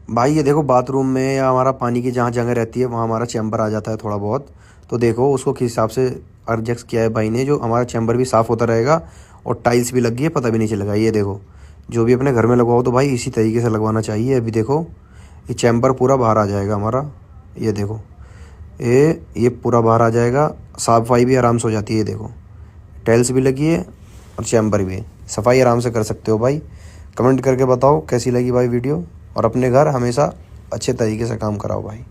भाई ये देखो बाथरूम में या हमारा पानी की जहाँ जगह रहती है वहाँ हमारा चैम्बर आ जाता है थोड़ा बहुत। तो देखो उसको किस हिसाब से एडजस्ट किया है भाई ने, जो हमारा चैम्बर भी साफ़ होता रहेगा और टाइल्स भी लगी है, पता भी नहीं चलेगा। ये देखो, जो भी अपने घर में लगवाओ तो भाई इसी तरीके से लगवाना चाहिए। अभी देखो ये चैम्बर पूरा बाहर आ जाएगा हमारा। ये देखो ये पूरा बाहर आ जाएगा, साफ सफाई भी आराम से हो जाती है। ये देखो टाइल्स भी लगी है और चैम्बर भी है, सफाई आराम से कर सकते हो भाई। कमेंट करके बताओ कैसी लगी भाई वीडियो, और अपने घर हमेशा अच्छे तरीके से काम कराओ भाई।